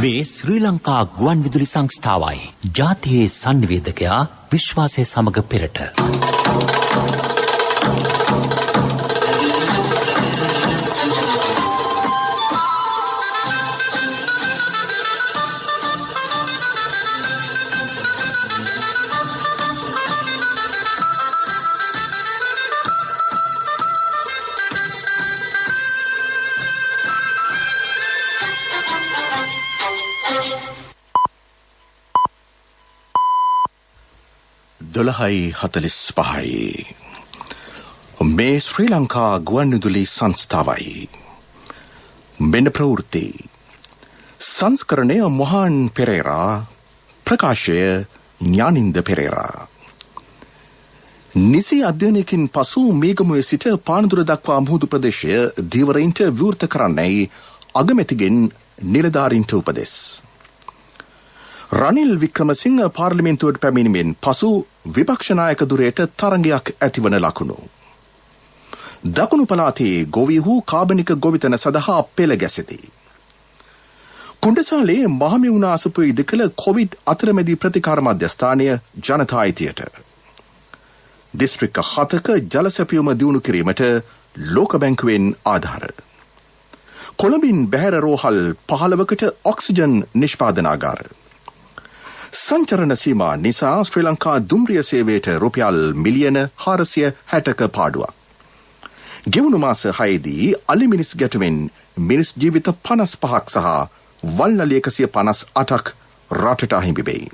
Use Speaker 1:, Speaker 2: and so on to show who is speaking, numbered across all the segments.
Speaker 1: මේ ශ්‍රී ලංකා ගුවන් විදුලි සංස්ථාවයි. ජාතියේ සංනිවේදකයා විශ්වාසය සමග පෙරට.
Speaker 2: දොළහයි 45 මේ ශ්‍රී ලංකා ගුවන්විදුලි සංස්ථාවයි. මෙන්න ප්‍රවෘත්ති සංස්කරණය මොහාන් පෙරේරා, ප්‍රකාශය ඥානින්ද පෙරේරා. නිසි අධ්‍යයනයකින් පසු මේගමුවේ සිට පානදුර දක්වා මුහුදු ප්‍රදේශය ධීවරයින්ට විවෘත කරන්නයි අගමැතිගෙන් නිලධාරීන්ට උපදෙස්. රනිල් වික්‍රමසිංහ පාර්ලිමේන්තුවට පැමිණීමෙන් පසු විපක්ෂ නායක දුරයට තරංගයක් ඇතිවන ලකුණු. දකුණු පළාතේ ගොවිහු කාබනික ගොවිතැන සඳහා පෙළ ගැසෙති. කුණ්ඩසාලේ මහමෙවුනා අසපු ඉදිකළ කොවිඩ් අතරමැදි ප්‍රතිකාර මධ්‍යස්ථානය ජනතා අයිතියට. දිස්ත්‍රික්ක 7ක ජල සැපයුම දියුණු කිරීමට ලෝක බැංකුවෙන් ආධාර. කොළඹින් බැහැර රෝහල් 15කට ඔක්සිජන් නිෂ්පාදනාගාර. සංචරණ සීමා නිසා ශ්‍රී ලංකා දුම්රිය සේවයට රුපියල් මිලියන 460ක පාඩුවක්. ගෙවුණු මාස 6දී අලි මිනිස් ගැටුමෙන් මිනිස් ජීවිත 55ක් සහ වල්නලි 158ක් රටට අහිමි වෙයි.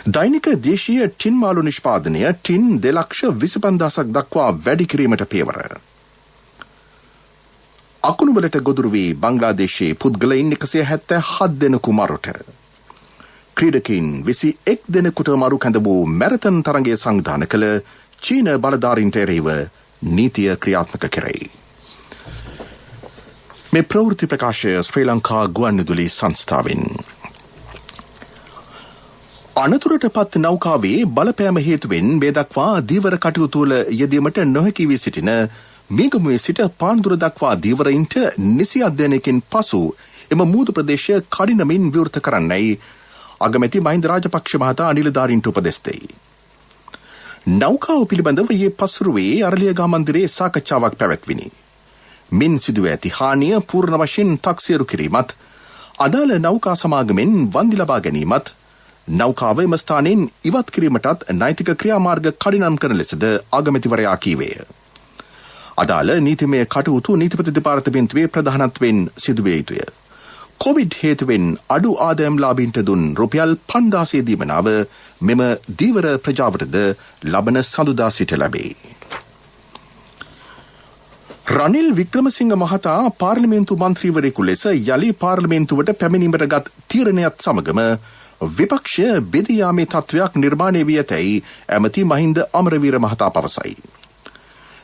Speaker 2: දෛනික දේශීය ටින් මාළු නිෂ්පාදනය ටින් 2,25,000ක් දක්වා වැඩි කිරීමට පියවර. අකුණුවලට ගොදුරු වී බංග්ලාදේශයේ පුද්ගලයින් 177 දෙනෙකු මරුට. ක්‍රීඩකයින් 21 දෙනෙකුට මරු කැඳ වූ මැරතන් තරගය සංවිධානය කළ චීන බලධාරීන්ට එරෙහිව නීතිය ක්‍රියාත්මක කෙරෙයි. මේ ප්‍රවෘත්ති ප්‍රකාශය ශ්‍රී ලංකා ගුවන්විදුලි සංස්ථාවෙන්. අනතුරට පත් නෞකාවේ බලපෑම හේතුවෙන් මේ දක්වා දීවර කටයුතු වල යෙදීමට නොහැකි වී සිටින මේගමුවේ සිට පාන්දුර දක්වා දීවරයින්ට නිසි අධ්‍යයනයකින් පසු එම මුහුදු ප්‍රදේශය කඩිනමින් විවෘත කරන්නයි අගමැති මහින්ද රාජපක්ෂ මහතා නිලධාරීන්ට උපදෙස් දෙයි. නෞකාව පිළිබඳව ඊයේ පසුරුවේ අරලියගහ මන්දිරයේ සාකච්ඡාවක් පැවැත්විනි. මින් සිදුව ඇති හානිය පූර්ණ වශයෙන් තක්සේරු කිරීමත්, අදාළ නෞකා සමාගමෙන් වන්දි ලබා ගැනීමත්, නෞකාව එම ස්ථානයෙන් ඉවත් කිරීමටත් නෛතික ක්‍රියාමාර්ග කඩිනම් කරන ලෙසද අගමැතිවරයා කීවේය. අදාළ නීතිමය කටයුතු නීතිපති දෙපාර්තමේන්තුවේ ප්‍රධානත්වයෙන් සිදුවිය යුතුය. කොවිඩ් හේතුවෙන් අඩු ආදායම්ලාභීන්ට දුන් රුපියල් 5,000 දීමනාව මෙම දීවර ප්‍රජාවටද ලබන සඳුදා සිට ලැබේ. රනිල් වික්‍රමසිංහ මහතා පාර්ලිමේන්තු මන්ත්‍රීවරයෙකු ලෙස යලි පාර්ලිමේන්තුවට පැමිණීමට ගත් තීරණයත් සමගම විපක්ෂය බෙදී යාමේ තත්ත්වයක් නිර්මාණය වී ඇතැයි ඇමති මහින්ද අමරවීර මහතා පවසයි.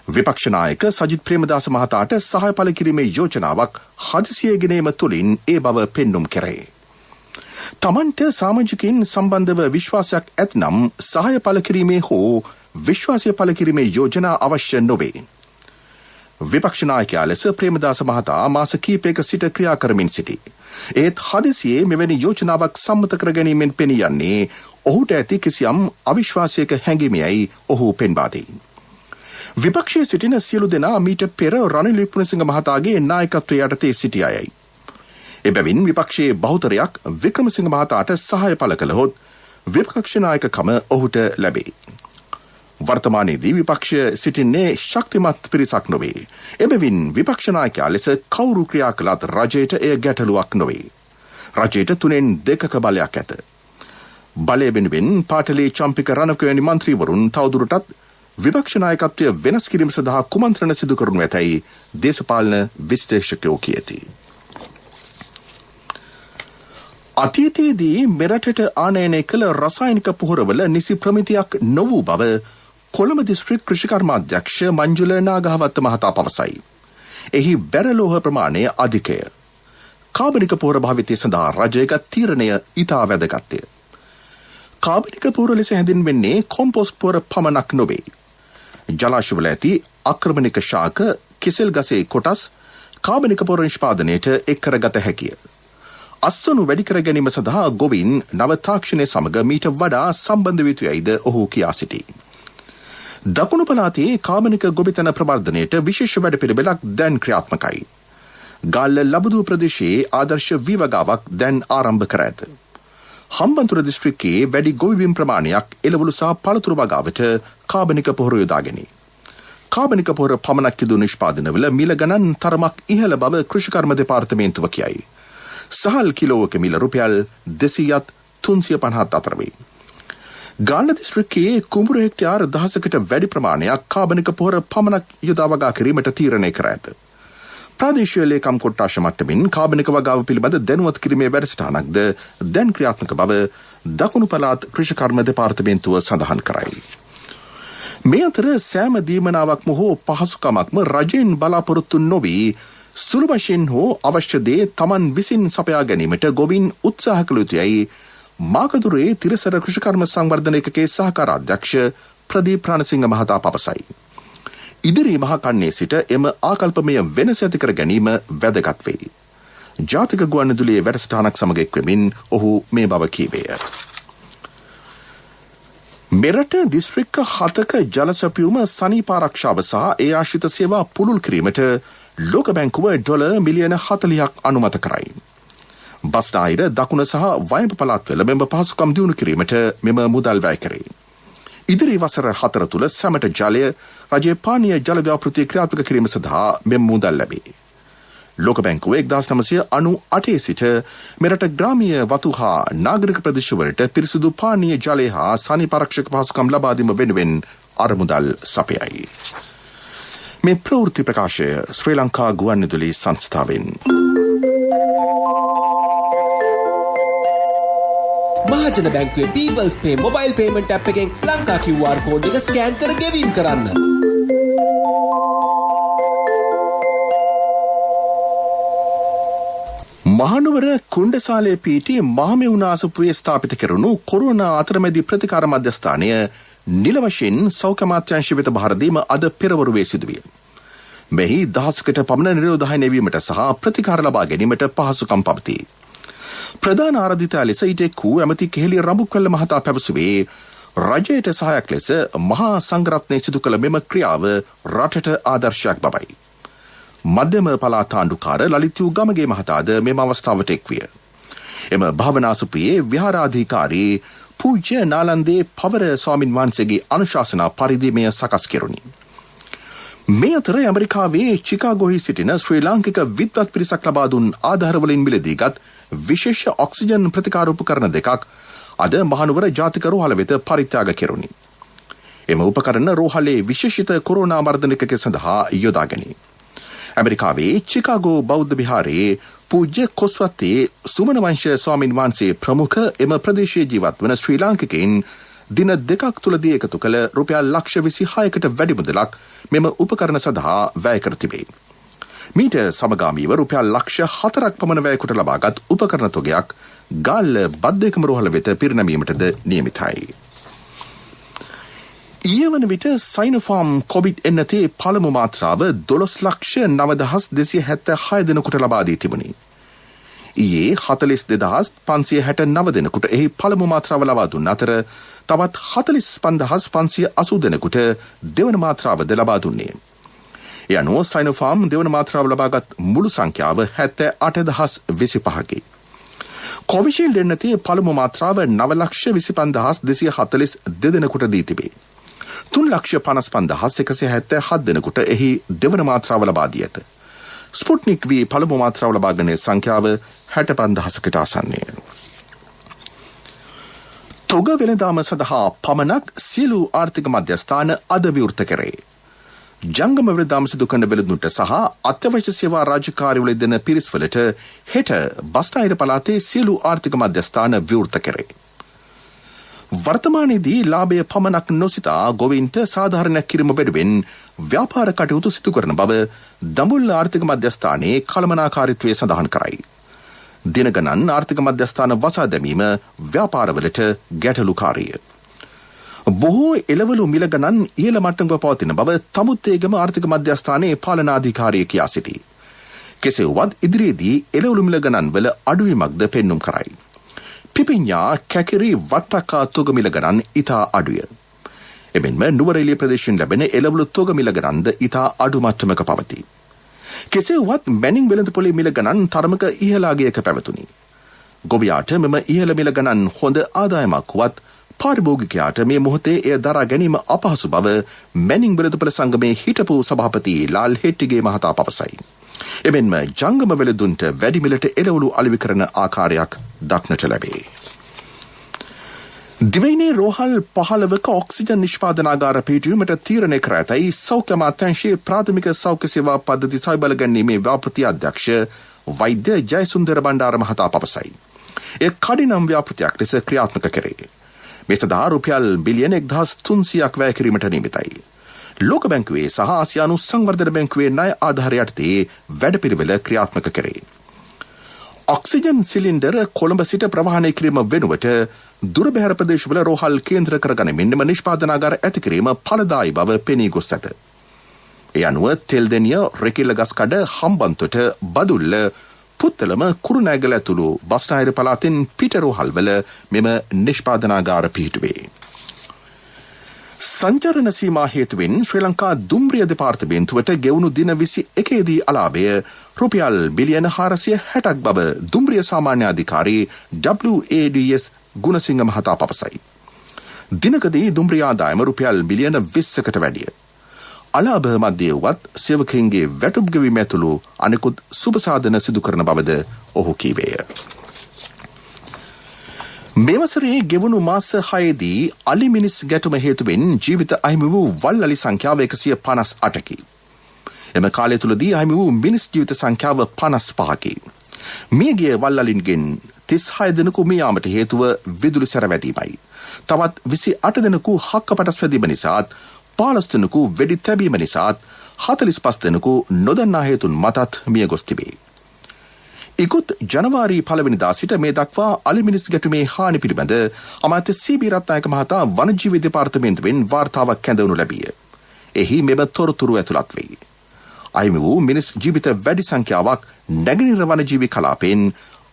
Speaker 2: විපක්ෂ නායක සජිත් ප්‍රේමදාස මහතාට සහාය පළ කිරීමේ යෝජනාවක් හදිසියේ ගෙනීම තුළින් ඒ බව පෙන්නුම් කෙරේ. තමන්ට සමාජිකයින් සම්බන්ධව විශ්වාසයක් ඇතනම් සහාය පළ කිරීමේ හෝ විශ්වාසය පළ කිරීමේ යෝජනා අවශ්‍ය නොවේ. විපක්ෂ නායකයා ලෙස ප්‍රේමදාස මහතා මාස කිහිපයක සිට ක්‍රියා කරමින් සිටි. ඒත් හදිසියේ මෙවැනි යෝජනාවක් සම්මත කර ගැනීමෙන් පෙනී යන්නේ ඔහුට ඇති කිසියම් අවිශ්වාසයක හැඟීමයි ඔහු පෙන්වා දෙයි. විපක්ෂයේ සිටින සියලු දෙනා මීට පෙර රනිල් වික්‍රමසිංහ මහතාගේ නායකත්වය යටතේ සිටි අයයි. එබැවින් විපක්ෂයේ බහුතරයක් වික්‍රමසිංහ මහතාට සහාය පළ කළහොත් විපක්ෂ නායකකම ඔහුට ලැබේ. වර්තමානයේදී විපක්ෂය සිටින්නේ ශක්තිමත් පිරිසක් නොවේ. එබැවින් විපක්ෂ නායකයා ලෙස කවුරු ක්‍රියා කළත් රජයට එය ගැටලුවක් නොවේ. රජයට 3/2ක බලයක් ඇත. බලය වෙනුවෙන් පාටලී චම්පික රණවක වැනි මන්ත්‍රීවරුන් තවදුරටත් විපක්ෂ නායකත්වය වෙනස් කිරීම සඳහා කුමන්ත්‍රණ සිදු කරනු ඇතැයි දේශපාලන විශ්ලේෂකයෝ කියති. අතීතයේදී මෙරටට ආනයනය කළ රසායනික පොහොරවල නිසි ප්‍රමිතියක් නොවූ බව කොළඹ දිස්ත්‍රික් කෘෂිකර්මාධ්‍යක්ෂ මංජුල නාගහවත්ත මහතා පවසයි. එහි බැරලෝහ ප්‍රමාණය අධිකය. කාබනික පොහොර භාවිතය සඳහා රජයගත් තීරණය ඉතා වැදගත්ය. කාබනික පොහොර ලෙස හැඳින්වෙන්නේ කොම්පෝස්ට් පොහොර පමණක් නොවේ. ජලාශවල ඇති ආක්‍රමණික ශාක, කෙසෙල් ගසේ කොටස් කාබනික පොහොර නිෂ්පාදනයට එක් කරගත හැකිය. අස්වනු වැඩි කර ගැනීම සඳහා ගොවින් නව තාක්ෂණය සමග මීට වඩා සම්බන්ධ විය යුතුයයිද ඔහු කියා සිටී. දකුණු පළාතේ කාබනික ගොවිතැන ප්‍රවර්ධනයට විශේෂ වැඩපිළිවෙලක් දැන් ක්‍රියාත්මකයි. ගාල්ල ලබුදු ප්‍රදේශයේ ආදර්ශ වීවගාවක් දැන් ආරම්භ කර ඇත. හම්බන්තොට දිස්ත්‍රික්කයේ වැඩි ගොවිබිම් ප්‍රමාණයක් එළවලු සහ පළතුරු වගාවට කාබනික පොහොර යොදාගනී. කාබනික පොහොර පමණක් යොදු නිෂ්පාදනවල මිල ගණන් තරමක් ඉහළ බව කෘෂිකර්ම දෙපාර්තමේන්තුව කියයි. සහල් කිලෝවක මිල රුපියල් 200ත් 350ත් අතර වේ. ගාල්ල දිස්ත්‍රික්කයේ කුඹුරු හෙක්ටයාර් 1000කට වැඩි ප්‍රමාණයක් කාබනික පොහොර පමණක් යොදා වගා කිරීමට තීරණය කර ඇත. ප්‍රාදේශීය ලේකම් කොට්ටාශ මට්ටමින් කාබනික වගාව පිළිබඳ දැනුවත් කිරීමේ වැඩසටහනක්ද දැන් ක්‍රියාත්මක බව දකුණු පළාත් කෘෂිකර්ම දෙපාර්තමේන්තුව සඳහන් කරයි. මේ අතර සෑම දීමනාවක්ම හෝ පහසුකමක්ම රජයෙන් බලාපොරොත්තු නොවී සුළු වශයෙන් හෝ අවශ්‍ය දේ තමන් විසින් සපයා ගැනීමට ගොවින් උත්සාහ කළ යුතුයයි මාකදුරේ තිරසර කෘෂිකර්ම සංවර්ධන ඒකකයේ සහකාර අධ්‍යක්ෂ ප්‍රදීප් රණසිංහ මහතා පවසයි. ඉදිරි මහා කන්නේ සිට එම ආකල්පමය වෙනස ඇති කර ගැනීම වැදගත් වේ. ජාතික ගුවන්විදුලියේ වැඩසටහනක් සමග එක්වෙමින් ඔහු මේ බව කීවේය. මෙරට දිස්ත්‍රික්ක 7ක ජල සැපයුම සනීප ආරක්ෂාව සහ ඒ ආශ්‍රිත සේවා පුළුල් කිරීමට ලෝක බැංකුව ඩොලර් මිලියන 40ක් අනුමත කරයි. බස්නාහිර දකුණ සහ වයඹ පළාත්වල මෙම පහසුකම් දියුණු කිරීමට මෙම මුදල් වැය කරේ. ඉදිරි වසර 4 තුළ සැමට ජලය රජයේ පානීය ජල ව්‍යාපෘතිය ක්‍රියාත්මක කිරීම සඳහා මෙම මුදල් ලැබේ. ලෝක බැංකුව 1998 සිට මෙරට ග්‍රාමීය වතු හා නාගරික ප්‍රදේශවලට පිරිසිදු පානීය ජලය හා සනීපාරක්ෂක පහසුකම් ලබා දීම වෙනුවෙන් අරමුදල් සපයයි. මේ ප්‍රවෘත්ති ප්‍රකාශය ශ්‍රී ලංකා ගුවන්විදුලි සංස්ථාවෙන්.
Speaker 3: මහජන බැංකුවේ People's Pay mobile payment app එකෙන් ලංකා QR කෝඩ් එක ස්කෑන් කර ගෙවීම් කරන්න.
Speaker 2: මහනුවර කුණ්ඩසාලේ පීටි මහමෙවුන ආසපුවේ ස්ථාපිත කෙරුණු කොරෝනා අතරමැදි ප්‍රතිකාර මධ්‍යස්ථානය නිල වශයෙන් සෞඛ්‍ය අමාත්‍යාංශ වෙත බහර දීම අද පෙරවරුවේ සිදුවිය. මෙහි 10කට පමණ නිරෝධය නැවීමට සහ ප්‍රතිකාර ලබා ගැනීමට පහසුකම් පවතී. ප්‍රධාන ආරාධිතයා ලෙස ඉටෙකු ඇමති කෙහෙලි රඹුක්වැල්ල මහතා පැවසුවේ රජයට සහායක් ලෙස මහා සංඝරත්නය සිදු කළ මෙම ක්‍රියාව රටට ආදර්ශයක් බවයි. මධ්‍යම පළාත් ආණ්ඩුකාර ලලිත්යු ගමගේ මහතාද මෙම අවස්ථාවට එක්විය. එම භාවනාසුපයේ විහාරාධිකාරී පූජ්‍ය නාලන්දේ පවර ස්වාමින් වහන්සේගේ අනුශාසනා පරිදි මෙය සකස් කෙරුණි. මේ අතර ඇමරිකාවේ චිකාගෝහි සිටින ශ්‍රී ලාංකික විද්වත් පිරිසක් ලබා දුන් ආධාරවලින් මිලදීගත් විශේෂ ඔක්සිජන් ප්‍රතිකාර උපකරණ දෙකක් අද මහනුවර ජාතික රෝහල වෙත පරිත්‍යාග කෙරුණි. එම උපකරණ රෝහලේ විශේෂිත කොරෝනා මර්ධන එකක සඳහා යොදා ගැනී. ඇමරිකාවේ චිකාගෝ බෞද්ධ විහාරයේ පූජ්‍ය කොස්වත්තේ සුමන වංශ ස්වාමින් වහන්සේ ප්‍රමුඛ එම ප්‍රදේශයේ ජීවත් වන ශ්‍රී ලාංකිකයින් දින දෙකක් තුලදී එකතු කළ රුපියල් ලක්ෂ 26කට වැඩි මුදලක් මෙම උපකරණ සඳහා වැය කර තිබේ. මීට සමගාමීව රුපියල් ලක්ෂ 4ක් පමණ වැය කොට ලබාගත් උපකරණ තොගයක් ගාල්ල බද්දේකම රෝහල වෙත පිරිනැමීමටද නියමිතයි. ඊයේ වන විට සයිනෝෆාම් කොවිඩ් එන්නතේ පළමු මාත්‍රාව 12,09,276 දෙනෙකුට ලබා දී තිබුණි. ඊයේ 42,569 දෙනෙකුට එහි පළමු මාත්‍රාව ලබා දුන් අතර තවත් 45,580 දෙනෙකුට දෙවන මාත්‍රාවද ලබා දුන්නේ. ඒ අනුව සයිනෝෆාම් දෙවන මාත්‍රාව ලබාගත් මුළු සංඛ්‍යාව 78,025කි. කොවිෂීල්ඩ් එන්නතේ පළමු මාත්‍රාව 9,25,242 දෙනෙකුට දී තිබේ. 3,55,177 දෙනෙකුට එහි දෙවන මාත්‍රාව ලබා දී ඇත. ස්පුට්නික් V පළමු මාත්‍රාව ලබාගන්නේ සංඛ්‍යාව 65,000කට ආසන්නය. තොග වෙළඳාම සඳහා පමණක් සියලු ආර්ථික මධ්‍යස්ථාන අද විවෘත කරේ. ජංගම වෙළඳාම සිදු කරන වෙළඳුන්ට සහ අත්‍යවශ්‍ය සේවා රාජකාරිවල දෙන පිරිස්වලට හෙට බස්නාහිර පළාතේ සියලු ආර්ථික මධ්‍යස්ථාන විවෘත කරේ. වර්තමානයේදී ලාභය පමණක් නොසිතා ගොවීන්ට සාධාරණයක් කිරීම වෙනුවෙන් ව්‍යාපාර කටයුතු සිදු කරන බව දඹුල්ල ආර්ථික මධ්‍යස්ථානයේ කළමනාකාරීත්වය සඳහන් කරයි. දින ගණන් ආර්ථික මධ්‍යස්ථාන වසා දැමීම ව්‍යාපාරවලට ගැටලුකාරීය. බොහෝ එළවලු මිල ගණන් ඉහළ මට්ටමක පවතින බව තමුත්තේගම ආර්ථික මධ්‍යස්ථානයේ පාලනාධිකාරිය කියා සිටී. කෙසේ වුවත් ඉදිරියේදී එළවලු මිල ගණන් වල අඩුවීමක්ද පෙන්නුම් කරයි. පිපිඤ්ඤා කැකිරි වට්ටක්කා තොග මිල ගණන් ඉතා අඩුය. එමෙන්ම නුවරඑළිය ප්‍රදේශයෙන් ලැබෙන එළවලු තොග මිල ගණන්ද ඉතා අඩු මට්ටමක පවතී. කෙසේ වුවත් මැණින් වෙළඳපොලේ මිල ගණන් තරමක ඉහළාගයක පැවතුණි. ගොවියාට මෙම ඉහළ මිල ගණන් හොඳ ආදායමක් වුවත් පාරිභෝගිකයාට මේ මොහොතේ එය දරා ගැනීම අපහසු බව මැණින් වෙළඳපොළ සංගමේ හිටපු සභාපති ලාල් හෙට්ටිගේ මහතා පවසයි. එමෙන්ම ජංගම වෙළඳුන්ට වැඩි මිලට එළවලු අලෙවි කරන ආකාරයක් දක්නට ලැබේ. දිවයිනේ රෝහල් 15ක ඔක්සිජන් නිෂ්පාදනාගාර පිහිටුවීමට තීරණය කර ඇතැයි සෞඛ්‍ය අමාත්‍යාංශයේ ප්‍රාථමික සෞඛ්‍ය සේවා පද්ධති සවිබල ගැනීමේ ව්‍යාපෘති අධ්‍යක්ෂ වෛද්‍ය ජයසුන්දර බණ්ඩාර මහතා පවසයි. එය කඩිනම් ව්‍යාපෘතියක් ලෙස ක්‍රියාත්මක කෙරේ. මේ සඳහා රුපියල් බිලියන 1300ක් වැය කිරීමට නියමිතයි. ලෝක බැංකුවේ සහ ආසියානු සංවර්ධන බැංකුවේ ණය ආධාර යටතේ වැඩපිළිවෙල ක්‍රියාත්මක කෙරේ. ඔක්සිජන් සිලින්ඩර කොළඹ සිට ප්‍රවාහනය කිරීම වෙනුවට දුරබැහැර ප්‍රදේශවල රෝහල් කේන්ද්‍ර කරගනිමින් මෙම නිෂ්පාදනාගාර ඇති කිරීම ඵලදායී බව පෙනී ගොස් ඇත. ඒ අනුව තෙල්දෙනිය, රෙකිල්ලගස්කඩ, හම්බන්තොට, බදුල්ල, පුත්තලම, කුරුණෑගල ඇතුළු බස්නාහිර පළාතෙන් පිට රෝහල්වල මෙම නිෂ්පාදනාගාර පිහිටුවේ. සංචරණ සීමා හේතුවෙන් ශ්‍රී ලංකා දුම්රිය දෙපාර්තමේන්තුවට ගෙවුණු දින 21දී අලාභය රුපියල් බිලියන 460ක් බව දුම්රිය සාමාන්‍ය අධිකාරී WADS ගුණසිංහ මහතා පවසයි. දිනකදී දුම්රිය ආදායම රුපියල් බිලියන 20කට වැඩිය. අලාභ මැදේ වත් සේවකයන්ගේ වැටුප් ගෙවීම ඇතුළු අනෙකුත් සුබ සාධන සිදු කරන බවද ඔහු කීවේය. මේ වසරේ ගෙවුණු මාස 6දී අලි මිනිස් ගැටුම හේතුවෙන් ජීවිත අහිමි වූ වල්ලලි සංඛ්‍යාව 158කි. එම කාලය තුලදී අහිමි වූ මිනිස් ජීවිත සංඛ්‍යාව 55කි. මියගිය වල්ලලින්ගෙන් 36 දෙනෙකු මිය යාමට හේතුව විදුලි සැර වැදීමයි. තවත් 28 දෙනෙකු හක්කපටස් වැදීම නිසාත් 15 දෙනෙකු වෙඩි තැබීම නිසාත් 45 දෙනෙකු නොදන්නා හේතුන් මතත් මිය ගොස් තිබේ. ඉකුත් ජනවාරි 1 වෙනිදා සිට මේ දක්වා අලි මිනිස් ගැටුමේ හානි පිළිබඳ අමාත්‍ය සී.බී. රත්නායක මහතා වනජීවි දෙපාර්තමේන්තුවෙන් වාර්තාවක් කැඳවනු ලැබිය. එහි මෙම තොරතුරු ඇතුළත් වේ. අහිමි වූ මිනිස් ජීවිත වැඩි සංඛ්‍යාවක් නැගෙනහිර වනජීවි කලාපයෙන්,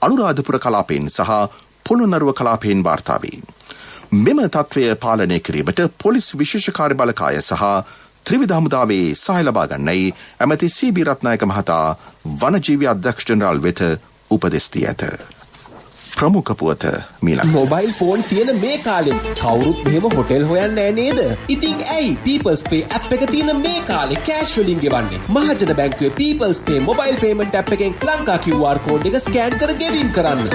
Speaker 2: අනුරාධපුර කලාපයෙන් සහ පොළොන්නරුව කලාපයෙන් වාර්තා වේ. මෙම තත්ත්වය පාලනය කිරීමට පොලිස් විශේෂ කාර්ය බළකාය සහ ත්‍රිවිධ හමුදාවේ සහාය ලබා ගන්නයි ඇමති සී.බී. රත්නායක මහතා වනජීවි අධ්‍යක්ෂ ජෙනරාල් වෙත උපදෙස් දී ඇත. ප්‍රමුඛ පුවත මීලක්.
Speaker 3: මොබයිල් ෆෝන් තියෙන මේ කාලෙ කවුරුත් මෙහෙම හොටෙල් හොයන්නේ නැහැ නේද? ඉතින් ඇයි People's Pay app එක තියෙන මේ කාලෙ කෑෂ් වලින් ගෙවන්නේ? මහජන බැංකුවේ People's Pay mobile payment app එකෙන් ලංකා QR කෝඩ් එක ස්කෑන් කර ගෙවීම් කරන්න.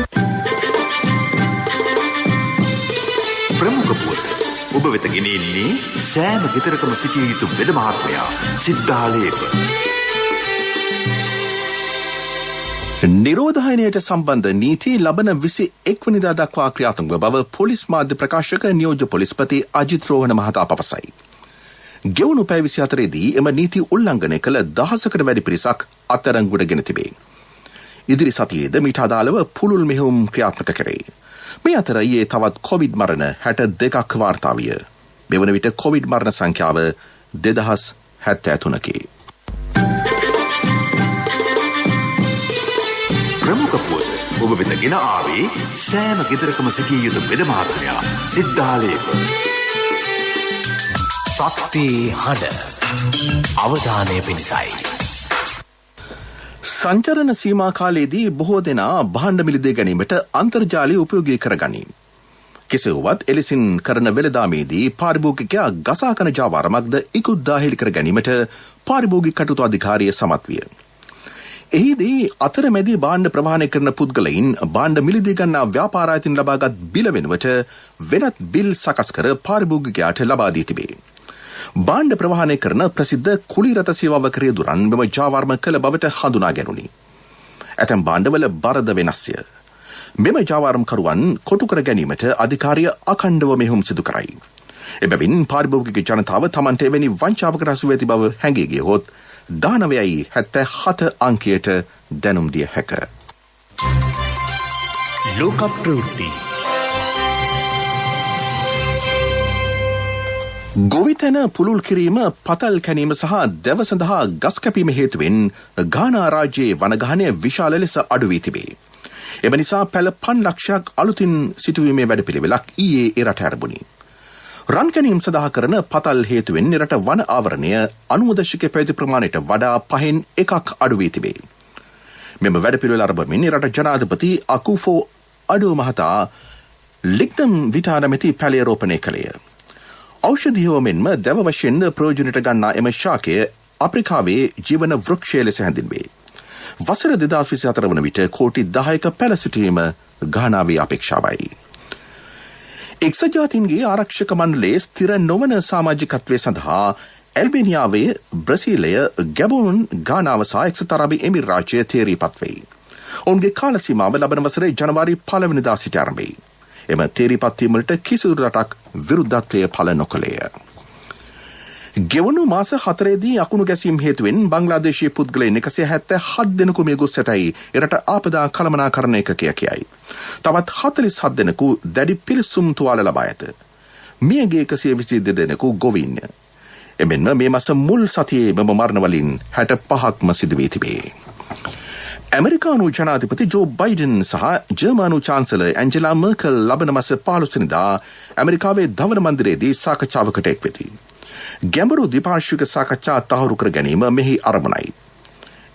Speaker 1: ප්‍රමුඛ පුවත ඔබ වෙත ගෙනෙන්නේ සෑම ගෙදරකම සිටිය යුතු වෙද මහත්මයා සිද්ධාලේප.
Speaker 2: නිරෝධායනයට සම්බන්ධ නීති ලබන 21 වෙනිදා දක්වා ක්‍රියාත්මක බව පොලිස් මාධ්‍ය ප්‍රකාශක නියෝජ්‍ය පොලිස්පති අජිත් රෝහණ මහතා පවසයි. ගෙවුණු පැය 24දී එම නීති උල්ලංඝනය කළ 1000කට වැඩි පිරිසක් අත්අඩංගුවට ගෙන තිබේ. ඉදිරි සතියේද මීට අදාළව පුළුල් මෙහෙයුම් ක්‍රියාත්මක කෙරේ. මේ අතර ඊයේ තවත් කොවිඩ් මරණ 62ක් වාර්තා විය. මෙවන විට කොවිඩ් මරණ සංඛ්‍යාව 2073කි.
Speaker 1: ප්‍රමුඛ පුවත ඔබ වෙත ගෙන ආවේ සෑම ගෙදරකම සිටිය යුතු වෙද මහත්මයා සිද්ධාලේප. ශක්ති හඬ අවධානය පිණිසයි.
Speaker 2: සංචරණ සීමා කාලයේදී බොහෝ දෙනා භාණ්ඩ මිලදී ගැනීමට අන්තර්ජාලය උපයෝගී කරගනී. කෙසේ වුවත් එලෙසින් කරන වෙළඳාමේදී පාරිභෝගිකයා ගසා කන ජාවාරමක්ද ඉක්ුද්දා හෙළි කර ගැනීමට පාරිභෝගික කටයුතු අධිකාරිය සමත් විය. එහිදී අතරමැදි භාණ්ඩ ප්‍රවාහනය කරන පුද්ගලයින් භාණ්ඩ මිලදී ගන්නා ව්‍යාපාර ආයතන ලබාගත් බිල වෙනුවට වෙනත් බිල් සකස් කර පාරිභෝගිකයාට ලබා දී තිබේ. භාණ්ඩ ප්‍රවාහනය කරන ප්‍රසිද්ධ කුලිරත සේවාවක රියදුරන් මෙම ජාවාරම කළ බවට හඳුනා ගැනුණි. ඇතැම් භාණ්ඩවල බරද වෙනස්ය. මෙම ජාවාරම්කරුවන් කොටු කර ගැනීමට අධිකාරිය අඛණ්ඩව මෙහෙයුම් සිදු කරයි. එබැවින් පාරිභෝගික ජනතාව තමන්ට එවැනි වංචාවකට හසු වී ඇති බව හැඟී ගියහොත් 19.77 අංකයට දැනුම් දිය හැක. ලෝක ප්‍රවෘත්ති ගොවිතැන පුළුල් කිරීම පතල් කැනීම සහ දැව සඳහා ගස් කැපීම හේතුවෙන් ගානා රාජ්‍යයේ වනගහනය විශාල ලෙස අඩු වී තිබේ. එම නිසා පැල 5 ලක්ෂයක් අලුතින් සිටුවීමේ වැඩපිළිවෙලක් ඊයේ එරට ආරම්භුණි. රන් කැනීම සඳහා කරන පතල් හේතුවෙන් එරට වන ආවරණය 90% පැවති ප්‍රමාණයට වඩා 5න් 1ක් අඩු වී තිබේ. මෙම වැඩපිළිවෙල ආරම්භමින් එරට ජනාධිපති අකුෆෝ අඩෝ මහතා ලිග්නම් විටා නැමැති පැලය රෝපණය කළේය. ඖෂධීය මෙන්ම දැව වශයෙන් ප්‍රයෝජනයට ගන්නා එම ශාකය අප්‍රිකාවේ ජීවන වෘක්ෂය ලෙස හැඳින්වේ. වසර 2024 වන විට කෝටි 10ක පැල සිටීම ගානාවේ අපේක්ෂාවයි. එක්සත් ජාතීන්ගේ ආරක්ෂක මණ්ඩලයේ ස්ථිර නොවන සමාජිකත්වයේ සඳහා ඇල්බේනියාවේ බ්‍රසීලය ගැබෝන් ගානාව සහ එක්සත් අරාබි එමිරාජ්‍යය තේරීපත් වෙයි. ඔවුන්ගේ කාල සීමාව ලබන වසරේ ජනවාරි 1 වෙනිදා සිට ආරම්භ වෙයි. එම තේරීපත් වීමට කිසිදු රටක් විරුද්ධත්වය පළ නොකළේය. ගෙවුණු මාස 4දී අකුණු ගැසීම් හේතුවෙන් බංග්ලාදේශයේ පුද්ගලයන් 177 දෙනෙකු මිය ගොස් ඇතැයි එරට ආපදා කළමනාකරණ ඒකකය කියයි. තවත් 47 දෙනෙකු දැඩි පිළිසුම් තුවාල ලබා ඇත. මියගේ 122 දෙනෙකු ගොවීන්ය. එමෙන්ම මේ මාස මුල් සතියේ මෙම මරණ වලින් 65ක්ම සිදු වී තිබේ. ඇමරිකානු ජනාධිපති ජෝ බයිඩන් සහ ජර්මනු චාන්සලර් ඇන්ජෙලා මර්කල් ලබන මාස 15 වෙනිදා ඇමරිකාවේ ධවල මන්දිරයේදී සාකච්ඡාවකට එක්වෙති. ගැඹුරු ද්විපාර්ශ්වික සාකච්ඡා තහවුරු කර ගැනීම මෙහි අරමුණයි.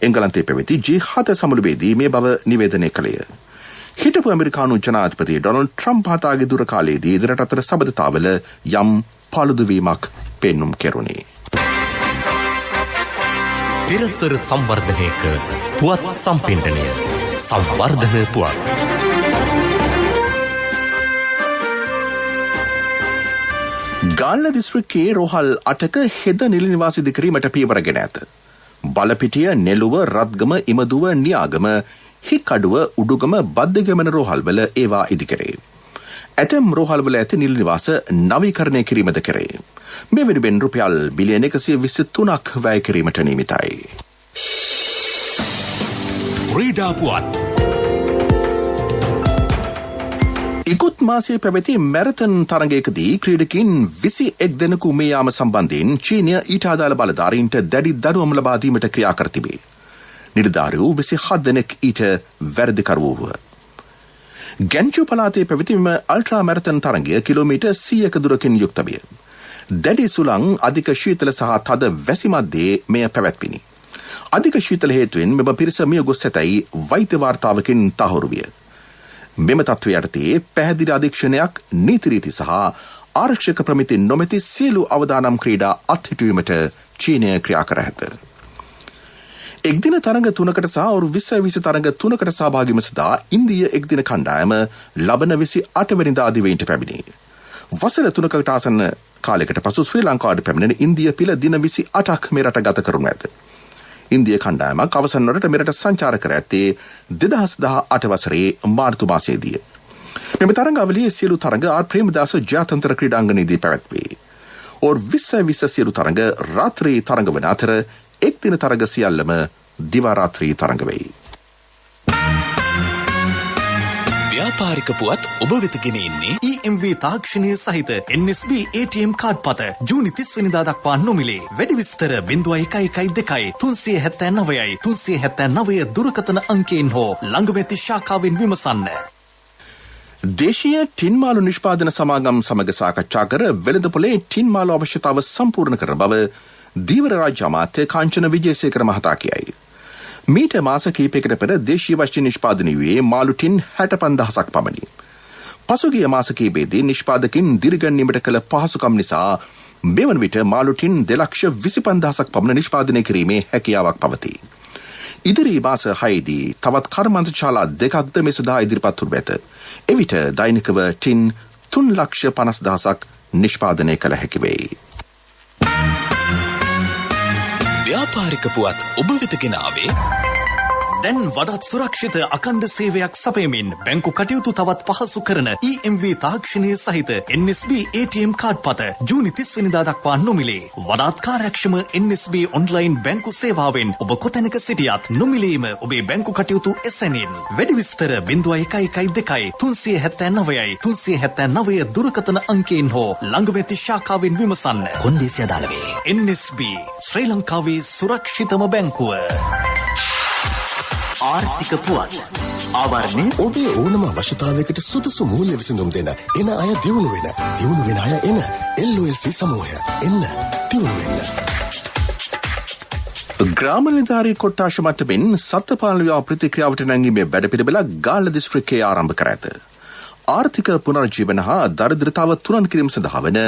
Speaker 2: එංගලන්තයේ පැවති G7 සමුළුවේදී මේ බව නිවේදනය කළේය. හිටපු ඇමරිකානු ජනාධිපති ඩොනල්ඩ් ට්‍රම්ප් මහතාගේ දුර කාලයේදී ඉදිරියට අතර සබඳතාවල යම් පාළුදුවීමක් පෙන්නුම් කෙරුණේ.
Speaker 4: පිරසර සංවර්ධනයක පුවත් සම්පින්ඩනය සංවර්ධන පුවත්.
Speaker 2: ගාල්ල දිස්ත්‍රික්කයේ රෝහල් 8ක හෙද නිල නිවාස ඉදිකිරීමට පියවරගෙන ඇත. බලපිටිය, නෙළුව, රත්ගම, ඉමදුව, නියාගම, හික්කඩුව, උඩුගම, බද්දගමන රෝහල්වල ඒවා ඉදිකරේ. ඇතැම් රෝහල්වල ඇති නිල නිවාස නවීකරණය කිරීමද කරේ. මේ වෙනුවෙන් රුපියල් බිලියන 123ක් වැය කිරීමට නියමිතයි.
Speaker 4: ක්‍රීඩා පුවත්.
Speaker 2: ඉකුත් මාසයේ පැවති මැරතන් තරගයකදී ක්‍රීඩකින් 21 දෙනෙකු මිය යාම සම්බන්ධයෙන් චීනය ඊට අදාළ බලධාරීන්ට දැඩි දඩුවම් ලබා දීමට ක්‍රියා කර තිබේ. නිලධාරීහු 27 දෙනෙක් ඊට වැරදිකරු වූහ. ගැන්චු පළාතේ පැවති මෙම අල්ට්‍රා මැරතන් තරගය කිලෝමීටර් 100ක දුරකින් යුක්ත විය. දැඩි සුළං, අධික ශීතල සහ තද වැසි මැද්දේ මෙය පැවැත්විනි. අධික ශීතල හේතුවෙන් මෙම පිරිස මිය ගොස් ඇතැයි වෛද්‍ය වාර්තාවකින් තහවුරු විය. මෙම තත්ත්වය යටතේ පැහැදිලි අධීක්ෂණයක්, නීති රීති සහ ආරක්ෂක ප්‍රමිති නොමැති සියලු අවදානම් ක්‍රීඩා අත්හිටුවීමට චීනය ක්‍රියා කර ඇත. එක්දින තරඟ 3කට සහ අවුරු 20 තරඟ 3කට සහභාගී වීම සඳහා ඉන්දීය එක්දින කණ්ඩායම ලබන 28 වෙනිදා දිවයිනට පැමිණේ. වසර 3කට ආසන්න කාලයකට පසු ශ්‍රී ලංකාවට පැමිණෙන ඉන්දීය පිළ දින 28ක් මෙරට ගත කරනු ඇත. ඉන්දිය කණ්ඩායමක් අවසන් වරට මෙරට සංචාර කර ඇත්තේ 2018 වසරේ මාර්තු මාසයේදී. මෙම තරඟාවලියේ සියලු තරඟ ආර් ප්‍රේමදාස ජාත්‍යන්තර ක්‍රීඩාංගණයේදී පැවැත්වේ. ඕර් 20 සියලු තරඟ රාත්‍රී තරඟ වන අතර එක් දින තරඟ සියල්ලම දිවා රාත්‍රී තරඟ වෙයි.
Speaker 4: ව්‍යාපාරික පුවත් ඔබ වෙත ගෙන එන්නේ EMV තාක්ෂණය සහිත NSB ATM කාඩ් පත ජූනි 30 වෙනිදා දක්වා නොමිලේ. වැඩි විස්තර 0112 379යි 379 දුරකථන අංකයෙන් හෝ ළඟ වෙති ශාඛාවෙන් විමසන්න.
Speaker 2: දේශීය ටින්මාලු නිෂ්පාදන සමාගම් සමග සාකච්ඡා කර වෙළඳපොලේ ටින්මාලු අවශ්‍යතාව සම්පූර්ණ කරන බව දීවර රාජ්‍ය අමාත්‍ය කාංචන විජේසේකර මහතා කියයි. මීට මාස කිහිපයකට පෙර දේශීය වස්තු නිෂ්පාදනය වූයේ මාළු ටින් 65000ක් පමණි. පසුගිය මාස කිහිපයේදී නිෂ්පාදකින් දිරිගැන්වීමට කළ පහසුකම් නිසා මෙවන විට මාළු ටින් 2,25,000ක් පමණ නිෂ්පාදනය කිරීමේ හැකියාවක් පවතී. ඉදිරි මාස 6දී තවත් කර්මාන්තශාලා 2ක්ද මේ සඳහා ඉදිරිපත් වනු ඇත. එවිට දෛනිකව ටින් 3,50,000ක් නිෂ්පාදනය කළ හැකි වෙයි.
Speaker 4: ව්‍යාපාරික පුවත් ඔබ වෙත ගෙන ආවේ දැන් වඩාත් සුරක්ෂිත අකණ්ඩ සේවයක් සපයමින් බැංකු කටයුතු තවත් පහසු කරන EMV තාක්ෂණය සහිත NSB ATM කාඩ් පත ජූනි 30 වෙනිදා දක්වා නොමිලේ. වඩාත් කාර්යක්ෂම NSB ඔන්ලයින් බැංකු සේවාවෙන් ඔබ කොතැනක සිටියත් නොමිලේම ඔබේ බැංකු කටයුතු එසැනින්. වැඩි විස්තර 0112 379යි 379 දුරකථන අංකයෙන් හෝ ළඟම ඇති ශාඛාවෙන් විමසන්න. කොන්දේසි අදාළ වේ. NSB ශ්‍රී ලංකාවේ සුරක්ෂිතම බැංකුව.
Speaker 1: ආර්ථික පුවත් ආවරණය
Speaker 5: ඔබේ ඕනම අවශ්‍යතාවයකට සුදුසු මූල්‍ය විසඳුම් දෙන එන අය දියුණු වෙන අය එන LOLC සමූහය එන්න දියුණු වෙන්න.
Speaker 2: ග්‍රාම නිලධාරී කොට්ටාශ මට්ටමින් සත්පාලන විභාග ප්‍රතික්‍රියාවට නැංවීමේ වැඩපිළිවෙල ගාල්ල දිස්ත්‍රික්කයේ ආරම්භ කර ඇත. ආර්ථික පුනර්ජීවන හා දරිද්‍රතාව තුරන් කිරීම සඳහා වන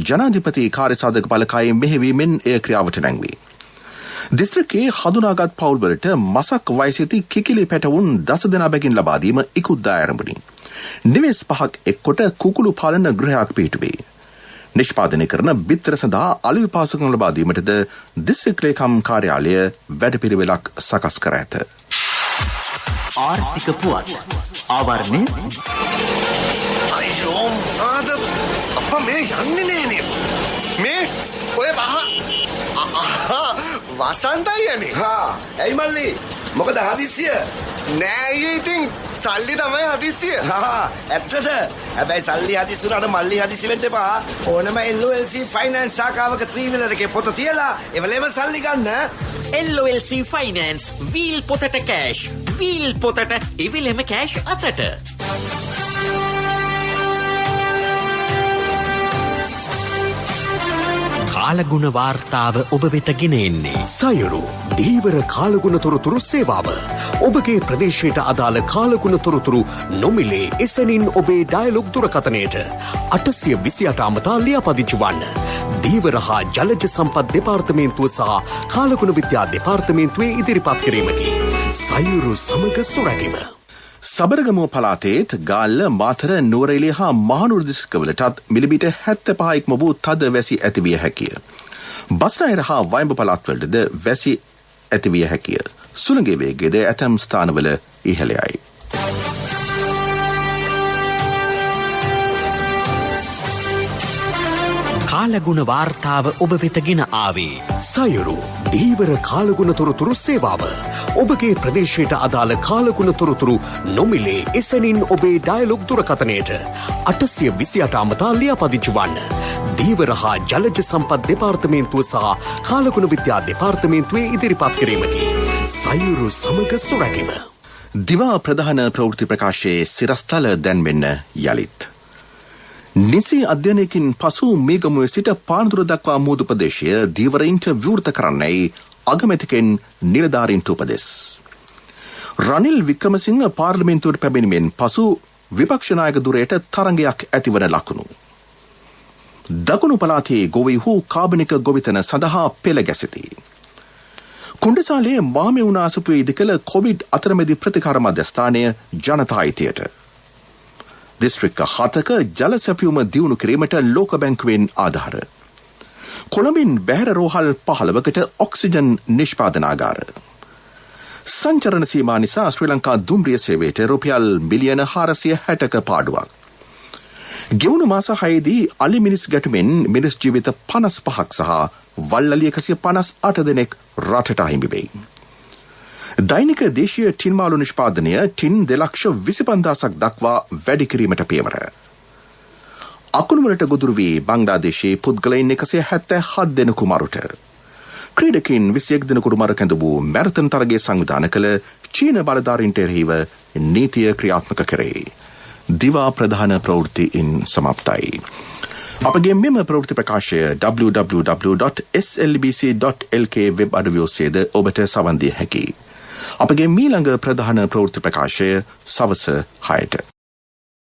Speaker 2: ජනාධිපති කාර්යසාධක බලකායේ මෙහෙවීමෙන් එය ක්‍රියාවට නැංවී. දිස්ත්‍රික්කයේ හඳුනාගත් පවුල්වලට මසක් වයසෙති කිකිලි පැටවුන් 10 දෙනා බැගින් ලබා දීම ඉක්ුත්දා ආරම්භණි. නිවෙස් 5ක් එක්කොට කුකුළු පාලන ගෘහයක් පිහිටුවේ. නිෂ්පාදනය කරන බිත්තර සඳහා අලුයු පාසුකම් ලබා දීමටද දිස්ත්‍රික් ලේකම් කාර්යාලය වැඩපිළිවෙලක් සකස් කර ඇත.
Speaker 1: ආර්ථික පුවත් ආවරණය
Speaker 6: අයියෝ ආද අප්පා මේ යන්නේ නෑනේ මේ ඔය වසන්තයි යන්නේ
Speaker 5: ඇයි මල්ලි මොකද හදිස්සිය
Speaker 6: නෑ ඉතින් සල්ලි තමයි හදිස්සිය
Speaker 5: ඇත්තද හැබැයි සල්ලි හදිස්සි වුණාට මල්ලි හදිස්සි වෙන්න එපා ඕනම LOLC ෆයිනෑන්ස් ශාඛාවක ත්‍රිවිලර් එකේ පොත තියලා එවලේම සල්ලි ගන්න
Speaker 7: LOLC ෆයිනෑන්ස් වීල් පොතට කෑෂ් වීල් පොතට ඉවිලෙම කෑෂ් අතට. කාලගුණ වාර්තාව ඔබ වෙත ගෙන එන්නේ
Speaker 8: සයුරු දීවර කාලගුණ තොරතුරු සේවාව. ඔබගේ ප්‍රදේශයට අදාළ කාලගුණ තොරතුරු නොමිලේ එසැනින් ඔබේ ඩයලොග් දුරකථනයට 828 අමතා ලියාපදිංචි වන්න. දීවර හා ජලජ සම්පත් දෙපාර්තමේන්තුව සහ කාලගුණ විද්‍යා දෙපාර්තමේන්තුවේ ඉදිරිපත් කිරීමකි. සයුරු සමග සුරැකීම.
Speaker 2: සබරගමුව පළාතේත් ගාල්ල මාතර නුවරඑළිය හා මහනුවර දිස්ත්‍රික්කවලටත් මිලිමීටර් 75 ඉක්ම වූ තද වැසි ඇතිවිය හැකිය. බස්නාහිර හා වයඹ පළාත්වලටද වැසි ඇතිවිය හැකිය. සුළඟේ වේගයද ඇතැම් ස්ථානවල ඉහළ යයි.
Speaker 7: කාලගුණ වාර්තාව ඔබ වෙත ගෙන ආවේ
Speaker 8: සයුරු දීවර කාලගුණ තොරතුරු සේවාව. ඔබගේ ප්‍රදේශයට අදාළ කාලගුණ තොරතුරු නොමිලේ එසැනින් ඔබේ ඩයලොග් දුරකථනයට 828 අමතා ලියාපදිංචි වන්න. දීවර හා ජලජ සම්පත් දෙපාර්තමේන්තුව සහ කාලගුණ විද්‍යා දෙපාර්තමේන්තුවේ ඉදිරිපත් කිරීමකි. සයුරු සමග සුරැකීම.
Speaker 2: දිවා ප්‍රධාන ප්‍රවෘත්ති ප්‍රකාශයේ සිරස්තල දැන්වෙන්න යළිත්. නිසි අධ්‍යයනයකින් පසු මේගමුවේ සිට පානදුර දක්වා මුහුදු ප්‍රදේශය දීවරයින්ට විවෘත කරන්නයි අගමැතිකෙන් නිලධාරීන්ට උපදෙස්. රනිල් වික්‍රමසිංහ පාර්ලිමේන්තුවට පැමිණීමෙන් පසු විපක්ෂ නායක දුරයට තරඟයක් ඇතිවන ලකුණු. දකුණු පළාතේ ගොවීහු කාබනික ගොවිතැන සඳහා පෙළ ගැසෙති. කුණ්ඩසාලේ මාමෙවුණ අසපුවේ ඉදිකළ කොවිඩ් අතරමැදි ප්‍රතිකාර මධ්‍යස්ථානය ජනතා අයිතියට. දිස්ත්‍රික්ක 7ක ජල සැපයුම දියුණු කිරීමට ලෝක බැංකුවෙන් ආධාර. කොළඹින් බැහැර රෝහල් 15කට ඔක්සිජන් නිෂ්පාදනාගාර. සංචරණ සීමා නිසා ශ්‍රී ලංකා දුම්රිය සේවයට රුපියල් මිලියන 460ක පාඩුවක්. ගෙවුණු මාස 6දී අලි මිනිස් ගැටුමෙන් මිනිස් ජීවිත 55ක් සහ වල්ලලි 158 දෙනෙක් රටට අහිමි වෙයි. දෛනික දේශීය ටින් මාළු නිෂ්පාදනය ටින් 2,25,000ක් දක්වා වැඩි කිරීමට පියවර. අකුණුවලට ගොදුරු වී බංග්ලාදේශයේ පුද්ගලයන් 177 දෙනෙකු මරුට. ක්‍රීඩකින් 21 දෙනෙකුට මර කැඳ වූ මැරතන් තරගය සංවිධානය කළ චීන බලධාරීන්ට එරෙහිව නීතිය ක්‍රියාත්මක කරේ. දිවා ප්‍රධාන ප්‍රවෘත්තියින් සමාප්තයි. අපගේ මෙම ප්‍රවෘත්ති ප්‍රකාශය www.slbc.lk වෙබ් අඩවිය ඔස්සේද ඔබට සවන් දිය හැකියි. අපගේ මීළඟ ප්‍රධාන ප්‍රවෘත්ති ප්‍රකාශය සවස 6ට.